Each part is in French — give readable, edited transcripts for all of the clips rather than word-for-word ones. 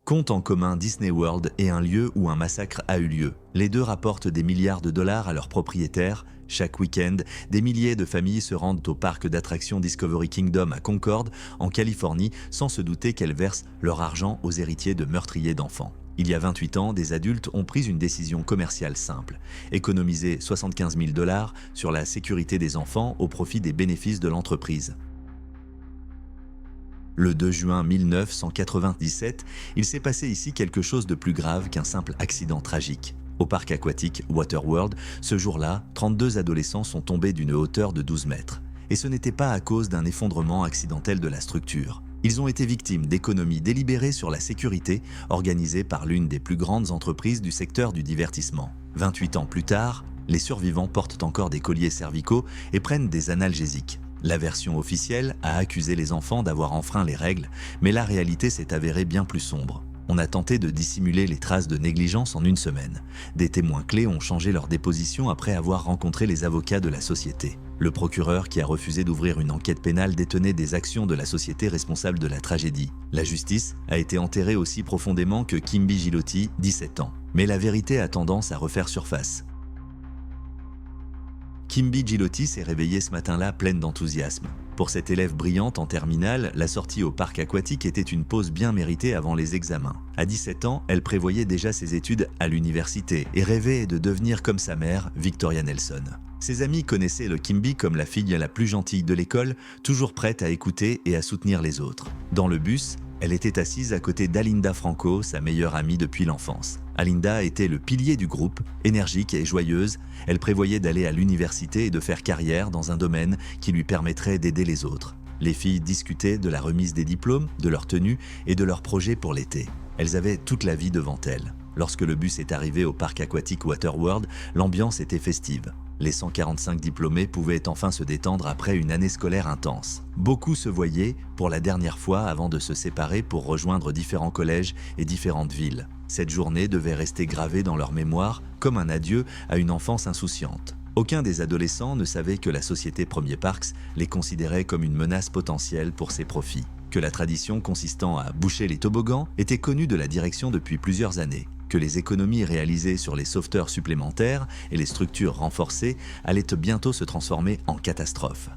comptent en commun Disney World et un lieu où un massacre a eu lieu. Les deux rapportent des milliards de dollars à leurs propriétaires. Chaque week-end, des milliers de familles se rendent au parc d'attractions Discovery Kingdom à Concord, en Californie, sans se douter qu'elles versent leur argent aux héritiers de meurtriers d'enfants. Il y a 28 ans, des adultes ont pris une décision commerciale simple: économiser 75 000 dollars sur la sécurité des enfants au profit des bénéfices de l'entreprise. Le 2 juin 1997, il s'est passé ici quelque chose de plus grave qu'un simple accident tragique. Au parc aquatique Waterworld, ce jour-là, 32 adolescents sont tombés d'une hauteur de 12 mètres. Et ce n'était pas à cause d'un effondrement accidentel de la structure. Ils ont été victimes d'économies délibérées sur la sécurité organisées par l'une des plus grandes entreprises du secteur du divertissement. 28 ans plus tard, les survivants portent encore des colliers cervicaux et prennent des analgésiques. La version officielle a accusé les enfants d'avoir enfreint les règles, mais la réalité s'est avérée bien plus sombre. On a tenté de dissimuler les traces de négligence en une semaine. Des témoins clés ont changé leur déposition après avoir rencontré les avocats de la société. Le procureur qui a refusé d'ouvrir une enquête pénale détenait des actions de la société responsable de la tragédie. La justice a été enterrée aussi profondément que Kimby Gilotti, 17 ans. Mais la vérité a tendance à refaire surface. Kimby Gilotti s'est réveillée ce matin-là pleine d'enthousiasme. Pour cette élève brillante en terminale, la sortie au parc aquatique était une pause bien méritée avant les examens. À 17 ans, elle prévoyait déjà ses études à l'université et rêvait de devenir comme sa mère, Victoria Nelson. Ses amis connaissaient le Kimby comme la fille la plus gentille de l'école, toujours prête à écouter et à soutenir les autres. Dans le bus, elle était assise à côté d'Alinda Franco, sa meilleure amie depuis l'enfance. Alinda était le pilier du groupe, énergique et joyeuse. Elle prévoyait d'aller à l'université et de faire carrière dans un domaine qui lui permettrait d'aider les autres. Les filles discutaient de la remise des diplômes, de leur tenue et de leurs projets pour l'été. Elles avaient toute la vie devant elles. Lorsque le bus est arrivé au parc aquatique Waterworld, l'ambiance était festive. Les 145 diplômés pouvaient enfin se détendre après une année scolaire intense. Beaucoup se voyaient pour la dernière fois avant de se séparer pour rejoindre différents collèges et différentes villes. Cette journée devait rester gravée dans leur mémoire comme un adieu à une enfance insouciante. Aucun des adolescents ne savait que la société Premier Parks les considérait comme une menace potentielle pour ses profits, que la tradition consistant à boucher les toboggans était connue de la direction depuis plusieurs années, que les économies réalisées sur les sauveteurs supplémentaires et les structures renforcées allaient bientôt se transformer en catastrophe.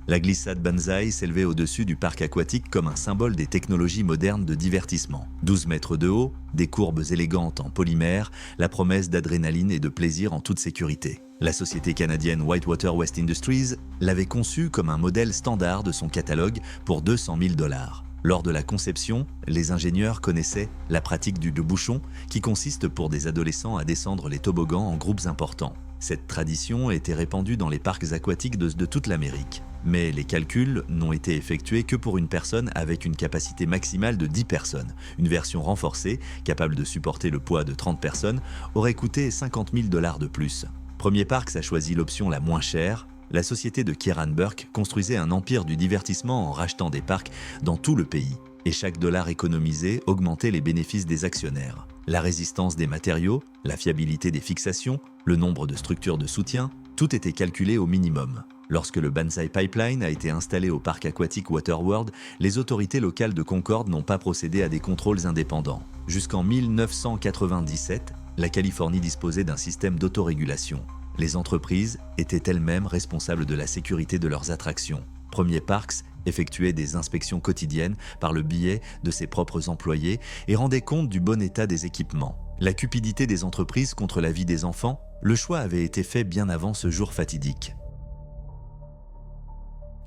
La glissade Banzai s'élevait au-dessus du parc aquatique comme un symbole des technologies modernes de divertissement. 12 mètres de haut, des courbes élégantes en polymère, la promesse d'adrénaline et de plaisir en toute sécurité. La société canadienne Whitewater West Industries l'avait conçue comme un modèle standard de son catalogue pour 200 000 dollars. Lors de la conception, les ingénieurs connaissaient la pratique du deux-bouchons, qui consiste pour des adolescents à descendre les toboggans en groupes importants. Cette tradition était répandue dans les parcs aquatiques de toute l'Amérique. Mais les calculs n'ont été effectués que pour une personne avec une capacité maximale de 10 personnes. Une version renforcée, capable de supporter le poids de 30 personnes, aurait coûté 50 000 dollars de plus. Premier Parks a choisi l'option la moins chère. La société de Kieran Burke construisait un empire du divertissement en rachetant des parcs dans tout le pays. Et chaque dollar économisé augmentait les bénéfices des actionnaires. La résistance des matériaux, la fiabilité des fixations, le nombre de structures de soutien, tout était calculé au minimum. Lorsque le Banzai Pipeline a été installé au parc aquatique Waterworld, les autorités locales de Concord n'ont pas procédé à des contrôles indépendants. Jusqu'en 1997, la Californie disposait d'un système d'autorégulation. Les entreprises étaient elles-mêmes responsables de la sécurité de leurs attractions. Premier Parks effectuait des inspections quotidiennes par le biais de ses propres employés et rendait compte du bon état des équipements. La cupidité des entreprises contre la vie des enfants, le choix avait été fait bien avant ce jour fatidique.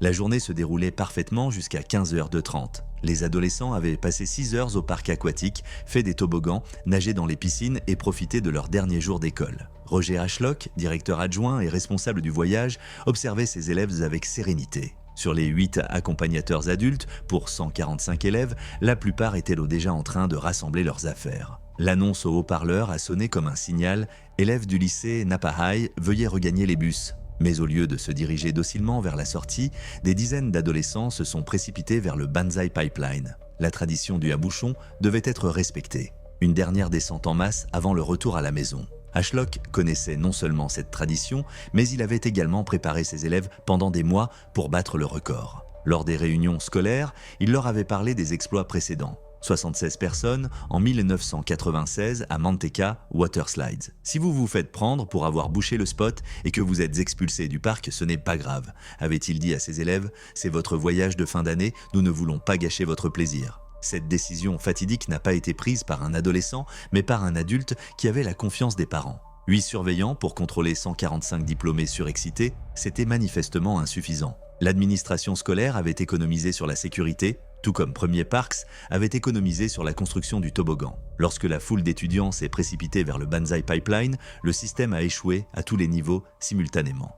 La journée se déroulait parfaitement jusqu'à 15h30. Les adolescents avaient passé 6 heures au parc aquatique, fait des toboggans, nagé dans les piscines et profité de leur dernier jour d'école. Roger Ashlock, directeur adjoint et responsable du voyage, observait ses élèves avec sérénité. Sur les 8 accompagnateurs adultes, pour 145 élèves, la plupart étaient déjà en train de rassembler leurs affaires. L'annonce au haut-parleur a sonné comme un signal « Élèves du lycée Napa High, veuillez regagner les bus ». Mais au lieu de se diriger docilement vers la sortie, des dizaines d'adolescents se sont précipités vers le Banzai Pipeline. La tradition du à-bouchon devait être respectée. Une dernière descente en masse avant le retour à la maison. Ashlock connaissait non seulement cette tradition, mais il avait également préparé ses élèves pendant des mois pour battre le record. Lors des réunions scolaires, il leur avait parlé des exploits précédents. 76 personnes en 1996 à Manteca Water Slides. Si vous vous faites prendre pour avoir bouché le spot et que vous êtes expulsé du parc, ce n'est pas grave, avait-il dit à ses élèves, c'est votre voyage de fin d'année, nous ne voulons pas gâcher votre plaisir. Cette décision fatidique n'a pas été prise par un adolescent, mais par un adulte qui avait la confiance des parents. 8 surveillants pour contrôler 145 diplômés surexcités, c'était manifestement insuffisant. L'administration scolaire avait économisé sur la sécurité, tout comme Premier Parks avait économisé sur la construction du toboggan. Lorsque la foule d'étudiants s'est précipitée vers le Banzai Pipeline, le système a échoué à tous les niveaux simultanément.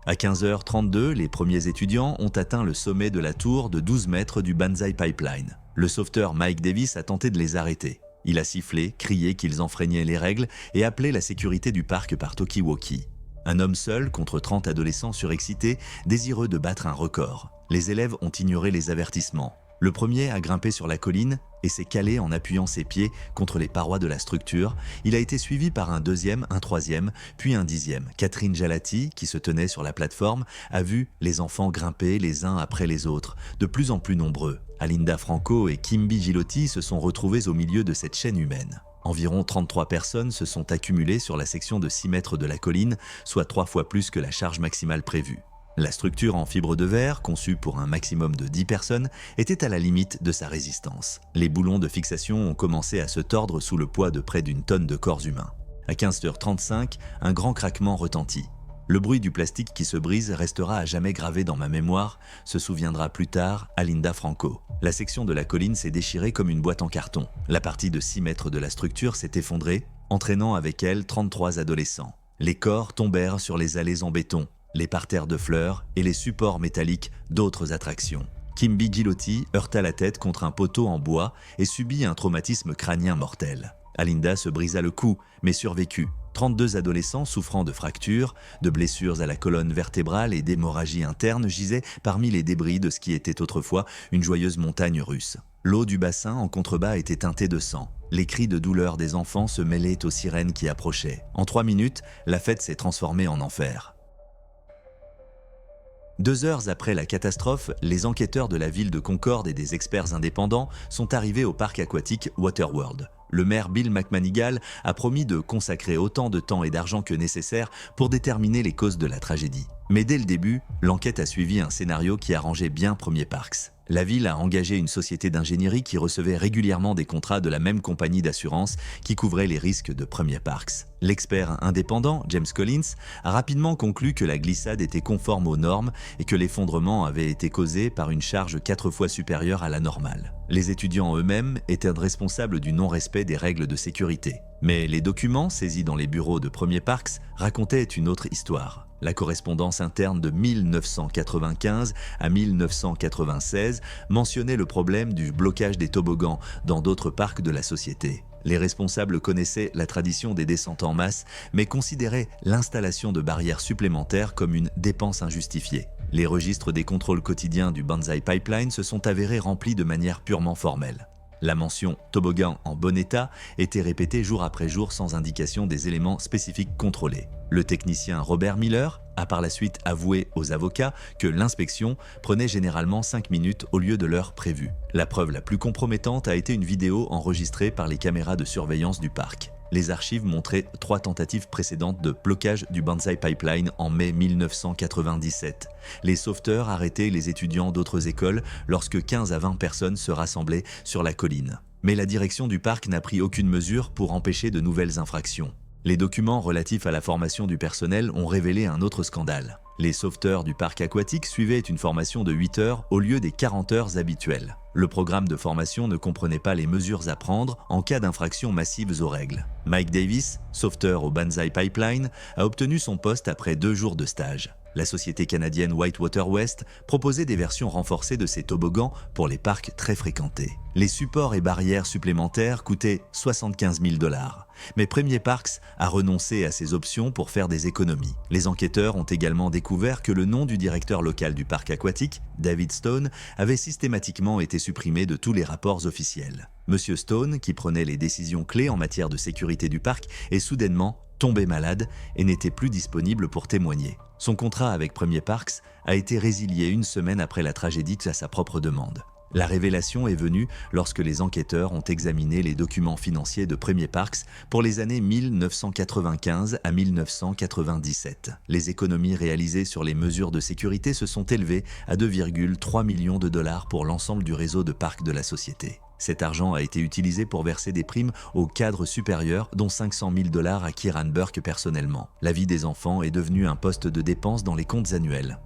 À 15h32, les premiers étudiants ont atteint le sommet de la tour de 12 mètres du Banzai Pipeline. Le sauveteur Mike Davis a tenté de les arrêter. Il a sifflé, crié qu'ils enfreignaient les règles et appelé la sécurité du parc par talkie-walkie. Un homme seul contre 30 adolescents surexcités, désireux de battre un record. Les élèves ont ignoré les avertissements. Le premier a grimpé sur la colline et s'est calé en appuyant ses pieds contre les parois de la structure. Il a été suivi par un deuxième, un troisième, puis un dixième. Catherine Jalati, qui se tenait sur la plateforme, a vu les enfants grimper les uns après les autres, de plus en plus nombreux. Alinda Franco et Kimbi Gilotti se sont retrouvés au milieu de cette chaîne humaine. Environ 33 personnes se sont accumulées sur la section de 6 mètres de la colline, soit 3 fois plus que la charge maximale prévue. La structure en fibre de verre, conçue pour un maximum de 10 personnes, était à la limite de sa résistance. Les boulons de fixation ont commencé à se tordre sous le poids de près d'une tonne de corps humains. À 15h35, un grand craquement retentit. Le bruit du plastique qui se brise restera à jamais gravé dans ma mémoire, se souviendra plus tard Alinda Franco. La section de la colline s'est déchirée comme une boîte en carton. La partie de 6 mètres de la structure s'est effondrée, entraînant avec elle 33 adolescents. Les corps tombèrent sur les allées en béton, les parterres de fleurs et les supports métalliques d'autres attractions. Kimbi Gilotti heurta la tête contre un poteau en bois et subit un traumatisme crânien mortel. Alinda se brisa le cou, mais survécut. 32 adolescents souffrant de fractures, de blessures à la colonne vertébrale et d'hémorragie interne gisaient parmi les débris de ce qui était autrefois une joyeuse montagne russe. L'eau du bassin en contrebas était teintée de sang. Les cris de douleur des enfants se mêlaient aux sirènes qui approchaient. En 3 minutes, la fête s'est transformée en enfer. 2 heures après la catastrophe, les enquêteurs de la ville de Concorde et des experts indépendants sont arrivés au parc aquatique Waterworld. Le maire Bill McManigal a promis de consacrer autant de temps et d'argent que nécessaire pour déterminer les causes de la tragédie. Mais dès le début, l'enquête a suivi un scénario qui arrangeait bien Premier Parks. La ville a engagé une société d'ingénierie qui recevait régulièrement des contrats de la même compagnie d'assurance qui couvrait les risques de Premier Parks. L'expert indépendant, James Collins, a rapidement conclu que la glissade était conforme aux normes et que l'effondrement avait été causé par une charge 4 fois supérieure à la normale. Les étudiants eux-mêmes étaient responsables du non-respect des règles de sécurité. Mais les documents saisis dans les bureaux de Premier Parks racontaient une autre histoire. La correspondance interne de 1995 à 1996 mentionnait le problème du blocage des toboggans dans d'autres parcs de la société. Les responsables connaissaient la tradition des descentes en masse, mais considéraient l'installation de barrières supplémentaires comme une dépense injustifiée. Les registres des contrôles quotidiens du Banzai Pipeline se sont avérés remplis de manière purement formelle. La mention « toboggan en bon état » était répétée jour après jour sans indication des éléments spécifiques contrôlés. Le technicien Robert Miller a par la suite avoué aux avocats que l'inspection prenait généralement 5 minutes au lieu de l'heure prévue. La preuve la plus compromettante a été une vidéo enregistrée par les caméras de surveillance du parc. Les archives montraient 3 tentatives précédentes de blocage du Banzai Pipeline en mai 1997. Les sauveteurs arrêtaient les étudiants d'autres écoles lorsque 15 à 20 personnes se rassemblaient sur la colline. Mais la direction du parc n'a pris aucune mesure pour empêcher de nouvelles infractions. Les documents relatifs à la formation du personnel ont révélé un autre scandale. Les sauveteurs du parc aquatique suivaient une formation de 8 heures au lieu des 40 heures habituelles. Le programme de formation ne comprenait pas les mesures à prendre en cas d'infractions massives aux règles. Mike Davis, sauveteur au Banzai Pipeline, a obtenu son poste après 2 jours de stage. La société canadienne Whitewater West proposait des versions renforcées de ces toboggans pour les parcs très fréquentés. Les supports et barrières supplémentaires coûtaient 75 000 $. Mais Premier Parks a renoncé à ces options pour faire des économies. Les enquêteurs ont également découvert que le nom du directeur local du parc aquatique, David Stone, avait systématiquement été supprimé de tous les rapports officiels. Monsieur Stone, qui prenait les décisions clés en matière de sécurité du parc, est soudainement tombé malade et n'était plus disponible pour témoigner. Son contrat avec Premier Parks a été résilié une semaine après la tragédie à sa propre demande. La révélation est venue lorsque les enquêteurs ont examiné les documents financiers de Premier Parks pour les années 1995 à 1997. Les économies réalisées sur les mesures de sécurité se sont élevées à 2,3 millions de dollars pour l'ensemble du réseau de parcs de la société. Cet argent a été utilisé pour verser des primes aux cadres supérieurs, dont 500 000 dollars à Kieran Burke personnellement. La vie des enfants est devenue un poste de dépense dans les comptes annuels.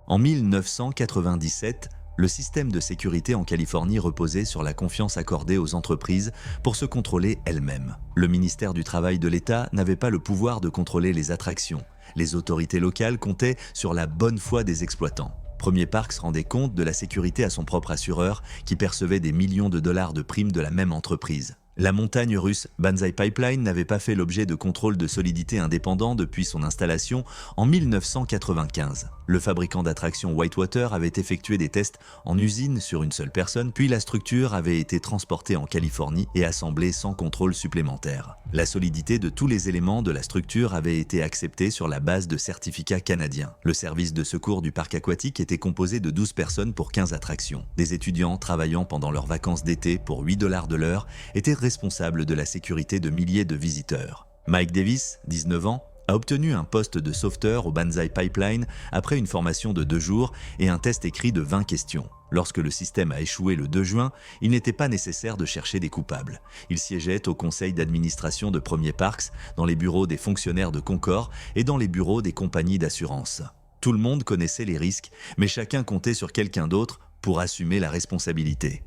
En 1997, le système de sécurité en Californie reposait sur la confiance accordée aux entreprises pour se contrôler elles-mêmes. Le ministère du Travail de l'État n'avait pas le pouvoir de contrôler les attractions. Les autorités locales comptaient sur la bonne foi des exploitants. Premier Parks rendait compte de la sécurité à son propre assureur, qui percevait des millions de dollars de primes de la même entreprise. La montagne russe Banzai Pipeline n'avait pas fait l'objet de contrôles de solidité indépendants depuis son installation en 1995. Le fabricant d'attractions Whitewater avait effectué des tests en usine sur une seule personne, puis la structure avait été transportée en Californie et assemblée sans contrôle supplémentaire. La solidité de tous les éléments de la structure avait été acceptée sur la base de certificats canadiens. Le service de secours du parc aquatique était composé de 12 personnes pour 15 attractions. Des étudiants travaillant pendant leurs vacances d'été pour 8 $ de l'heure étaient responsable de la sécurité de milliers de visiteurs. Mike Davis, 19 ans, a obtenu un poste de sauveteur au Banzai Pipeline après une formation de 2 jours et un test écrit de 20 questions. Lorsque le système a échoué le 2 juin, il n'était pas nécessaire de chercher des coupables. Il siégeait au conseil d'administration de Premier Parks, dans les bureaux des fonctionnaires de Concor et dans les bureaux des compagnies d'assurance. Tout le monde connaissait les risques, mais chacun comptait sur quelqu'un d'autre pour assumer la responsabilité.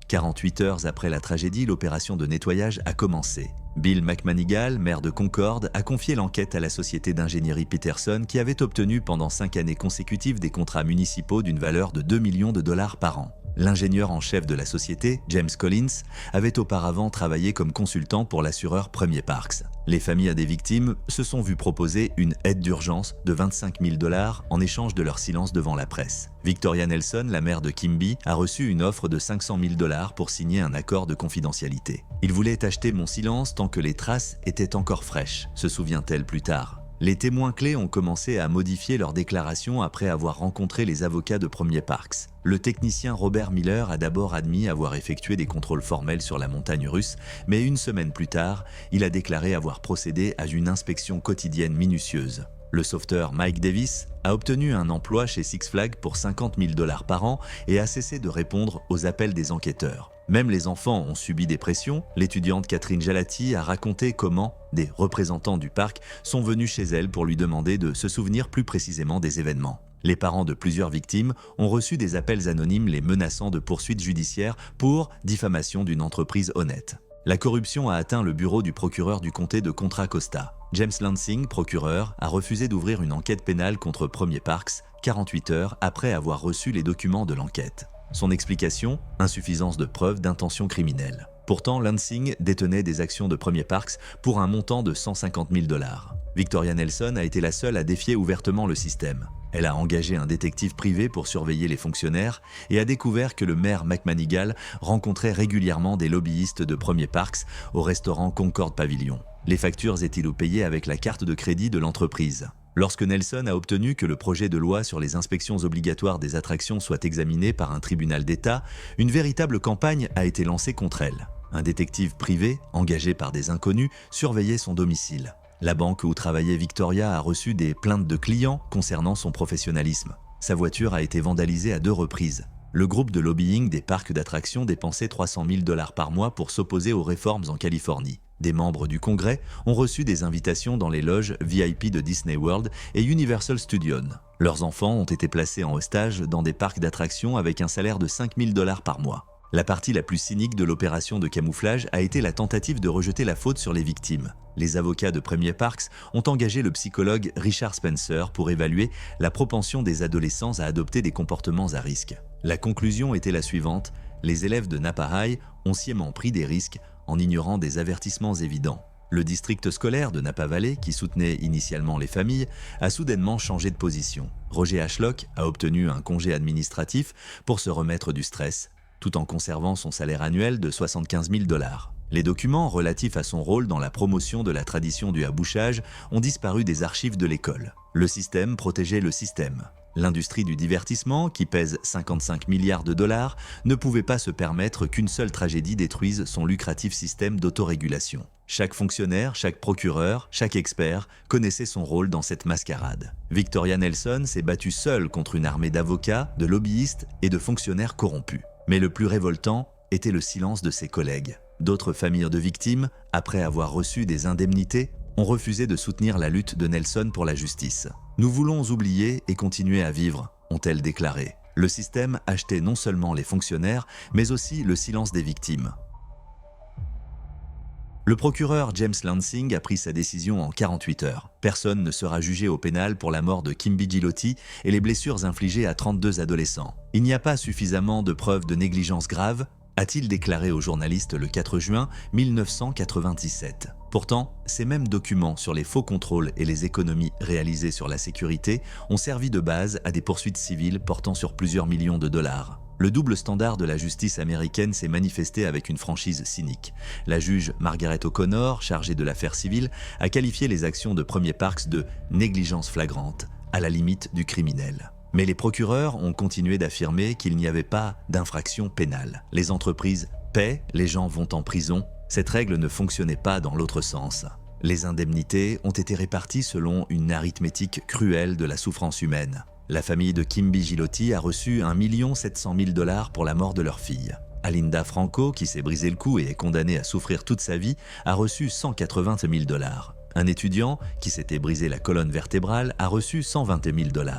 48 heures après la tragédie, l'opération de nettoyage a commencé. Bill McManigal, maire de Concord, a confié l'enquête à la société d'ingénierie Peterson qui avait obtenu pendant 5 années consécutives des contrats municipaux d'une valeur de 2 millions de dollars par an. L'ingénieur en chef de la société, James Collins, avait auparavant travaillé comme consultant pour l'assureur Premier Parks. Les familles des victimes se sont vues proposer une aide d'urgence de 25 000 $ en échange de leur silence devant la presse. Victoria Nelson, la mère de Kimby, a reçu une offre de 500 000 $ pour signer un accord de confidentialité. « Il voulait acheter mon silence tant que les traces étaient encore fraîches », se souvient-elle plus tard. Les témoins clés ont commencé à modifier leurs déclarations après avoir rencontré les avocats de Premier Parks. Le technicien Robert Miller a d'abord admis avoir effectué des contrôles formels sur la montagne russe, mais une semaine plus tard, il a déclaré avoir procédé à une inspection quotidienne minutieuse. Le sauveteur Mike Davis a obtenu un emploi chez Six Flags pour 50 000 $ par an et a cessé de répondre aux appels des enquêteurs. Même les enfants ont subi des pressions. L'étudiante Catherine Jalati a raconté comment des représentants du parc sont venus chez elle pour lui demander de se souvenir plus précisément des événements. Les parents de plusieurs victimes ont reçu des appels anonymes les menaçant de poursuites judiciaires pour diffamation d'une entreprise honnête. La corruption a atteint le bureau du procureur du comté de Contra Costa. James Lansing, procureur, a refusé d'ouvrir une enquête pénale contre Premier Parks 48 heures après avoir reçu les documents de l'enquête. Son explication, insuffisance de preuves d'intention criminelle. Pourtant, Lansing détenait des actions de Premier Parks pour un montant de 150 000 $. Victoria Nelson a été la seule à défier ouvertement le système. Elle a engagé un détective privé pour surveiller les fonctionnaires et a découvert que le maire McManigal rencontrait régulièrement des lobbyistes de Premier Parks au restaurant Concord Pavilion. Les factures étaient payées avec la carte de crédit de l'entreprise. Lorsque Nelson a obtenu que le projet de loi sur les inspections obligatoires des attractions soit examiné par un tribunal d'État, une véritable campagne a été lancée contre elle. Un détective privé, engagé par des inconnus, surveillait son domicile. La banque où travaillait Victoria a reçu des plaintes de clients concernant son professionnalisme. Sa voiture a été vandalisée à 2 reprises. Le groupe de lobbying des parcs d'attractions dépensait 300 000 $ par mois pour s'opposer aux réformes en Californie. Des membres du Congrès ont reçu des invitations dans les loges VIP de Disney World et Universal Studios. Leurs enfants ont été placés en otage dans des parcs d'attractions avec un salaire de 5 000 $ par mois. La partie la plus cynique de l'opération de camouflage a été la tentative de rejeter la faute sur les victimes. Les avocats de Premier Parks ont engagé le psychologue Richard Spencer pour évaluer la propension des adolescents à adopter des comportements à risque. La conclusion était la suivante: les élèves de Napa High ont sciemment pris des risques en ignorant des avertissements évidents. Le district scolaire de Napa Valley, qui soutenait initialement les familles, a soudainement changé de position. Roger Ashlock a obtenu un congé administratif pour se remettre du stress, tout en conservant son salaire annuel de 75 000 $. Les documents relatifs à son rôle dans la promotion de la tradition du habouchage ont disparu des archives de l'école. Le système protégeait le système. L'industrie du divertissement, qui pèse 55 milliards de dollars, ne pouvait pas se permettre qu'une seule tragédie détruise son lucratif système d'autorégulation. Chaque fonctionnaire, chaque procureur, chaque expert connaissait son rôle dans cette mascarade. Victoria Nelson s'est battue seule contre une armée d'avocats, de lobbyistes et de fonctionnaires corrompus. Mais le plus révoltant était le silence de ses collègues. D'autres familles de victimes, après avoir reçu des indemnités, ont refusé de soutenir la lutte de Nelson pour la justice. « Nous voulons oublier et continuer à vivre », ont-elles déclaré. Le système achetait non seulement les fonctionnaires, mais aussi le silence des victimes. Le procureur James Lansing a pris sa décision en 48 heures. Personne ne sera jugé au pénal pour la mort de Kimby Gilotti et les blessures infligées à 32 adolescents. Il n'y a pas suffisamment de preuves de négligence grave, a-t-il déclaré aux journalistes le 4 juin 1997. Pourtant, ces mêmes documents sur les faux contrôles et les économies réalisées sur la sécurité ont servi de base à des poursuites civiles portant sur plusieurs millions de dollars. Le double standard de la justice américaine s'est manifesté avec une franchise cynique. La juge Margaret O'Connor, chargée de l'affaire civile, a qualifié les actions de Premier Parks de « négligence flagrante », à la limite du criminel. Mais les procureurs ont continué d'affirmer qu'il n'y avait pas d'infraction pénale. Les entreprises paient, les gens vont en prison. Cette règle ne fonctionnait pas dans l'autre sens. Les indemnités ont été réparties selon une arithmétique cruelle de la souffrance humaine. La famille de Kimby Gilotti a reçu 1 700 000 $ pour la mort de leur fille. Alinda Franco, qui s'est brisé le cou et est condamnée à souffrir toute sa vie, a reçu 180 000 $. Un étudiant, qui s'était brisé la colonne vertébrale, a reçu 120 000 $.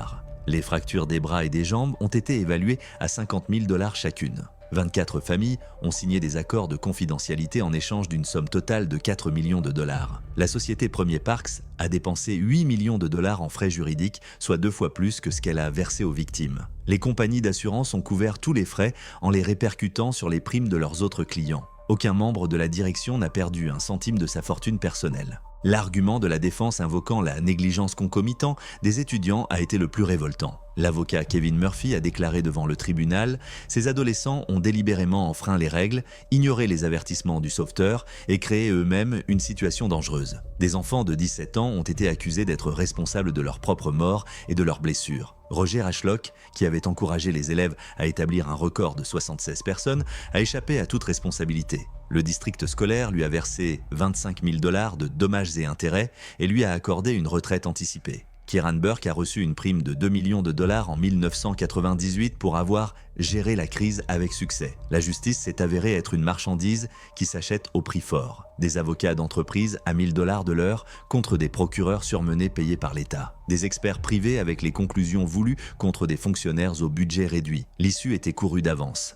Les fractures des bras et des jambes ont été évaluées à 50 000 $ chacune. 24 familles ont signé des accords de confidentialité en échange d'une somme totale de 4 millions de dollars. La société Premier Parks a dépensé 8 millions de dollars en frais juridiques, soit 2 fois plus que ce qu'elle a versé aux victimes. Les compagnies d'assurance ont couvert tous les frais en les répercutant sur les primes de leurs autres clients. Aucun membre de la direction n'a perdu un centime de sa fortune personnelle. L'argument de la défense invoquant la négligence concomitante des étudiants a été le plus révoltant. L'avocat Kevin Murphy a déclaré devant le tribunal « Ces adolescents ont délibérément enfreint les règles, ignoré les avertissements du sauveteur et créé eux-mêmes une situation dangereuse. Des enfants de 17 ans ont été accusés d'être responsables de leur propre mort et de leurs blessures. » Roger Ashlock, qui avait encouragé les élèves à établir un record de 76 personnes, a échappé à toute responsabilité. Le district scolaire lui a versé 25 000 $ de dommages et intérêts et lui a accordé une retraite anticipée. Kieran Burke a reçu une prime de 2 millions de dollars en 1998 pour avoir géré la crise avec succès. La justice s'est avérée être une marchandise qui s'achète au prix fort. Des avocats d'entreprise à 1 000 $ de l'heure contre des procureurs surmenés payés par l'État. Des experts privés avec les conclusions voulues contre des fonctionnaires au budget réduit. L'issue était courue d'avance.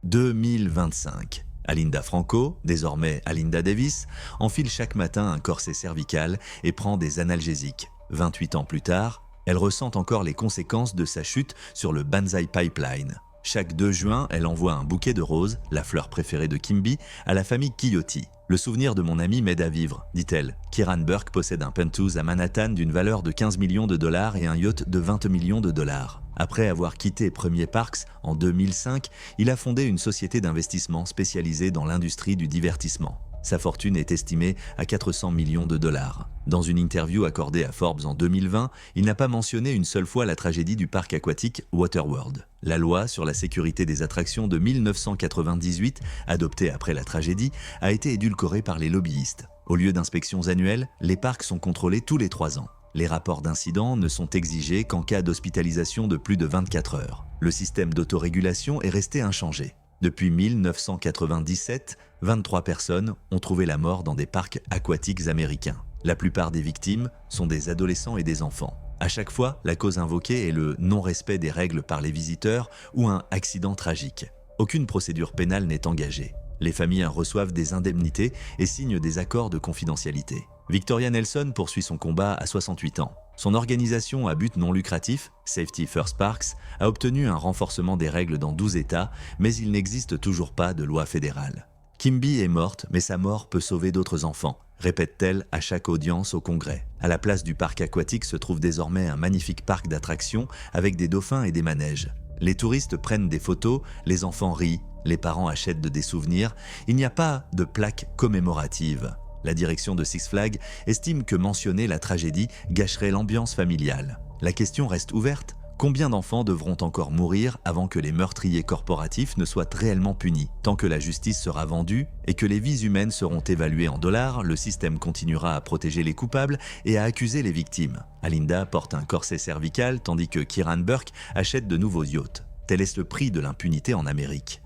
2025. Alinda Franco, désormais Alinda Davis, enfile chaque matin un corset cervical et prend des analgésiques. 28 ans plus tard, elle ressent encore les conséquences de sa chute sur le Banzai Pipeline. Chaque 2 juin, elle envoie un bouquet de roses, la fleur préférée de Kimby, à la famille Gilotti. Le souvenir de mon ami m'aide à vivre, dit-elle. Kieran Burke possède un penthouse à Manhattan d'une valeur de 15 millions de dollars et un yacht de 20 millions de dollars. Après avoir quitté Premier Parks en 2005, il a fondé une société d'investissement spécialisée dans l'industrie du divertissement. Sa fortune est estimée à 400 millions de dollars. Dans une interview accordée à Forbes en 2020, il n'a pas mentionné une seule fois la tragédie du parc aquatique Waterworld. La loi sur la sécurité des attractions de 1998, adoptée après la tragédie, a été édulcorée par les lobbyistes. Au lieu d'inspections annuelles, les parcs sont contrôlés tous les 3 ans. Les rapports d'incidents ne sont exigés qu'en cas d'hospitalisation de plus de 24 heures. Le système d'autorégulation est resté inchangé. Depuis 1997, 23 personnes ont trouvé la mort dans des parcs aquatiques américains. La plupart des victimes sont des adolescents et des enfants. À chaque fois, la cause invoquée est le non-respect des règles par les visiteurs ou un accident tragique. Aucune procédure pénale n'est engagée. Les familles reçoivent des indemnités et signent des accords de confidentialité. Victoria Nelson poursuit son combat à 68 ans. Son organisation à but non lucratif, Safety First Parks, a obtenu un renforcement des règles dans 12 États, mais il n'existe toujours pas de loi fédérale. Kimby est morte, mais sa mort peut sauver d'autres enfants, répète-t-elle à chaque audience au Congrès. À la place du parc aquatique se trouve désormais un magnifique parc d'attractions avec des dauphins et des manèges. Les touristes prennent des photos, les enfants rient, les parents achètent des souvenirs. Il n'y a pas de plaque commémorative. La direction de Six Flags estime que mentionner la tragédie gâcherait l'ambiance familiale. La question reste ouverte. Combien d'enfants devront encore mourir avant que les meurtriers corporatifs ne soient réellement punis? Tant que la justice sera vendue et que les vies humaines seront évaluées en dollars, le système continuera à protéger les coupables et à accuser les victimes. Alinda porte un corset cervical tandis que Kieran Burke achète de nouveaux yachts. Tel est le prix de l'impunité en Amérique.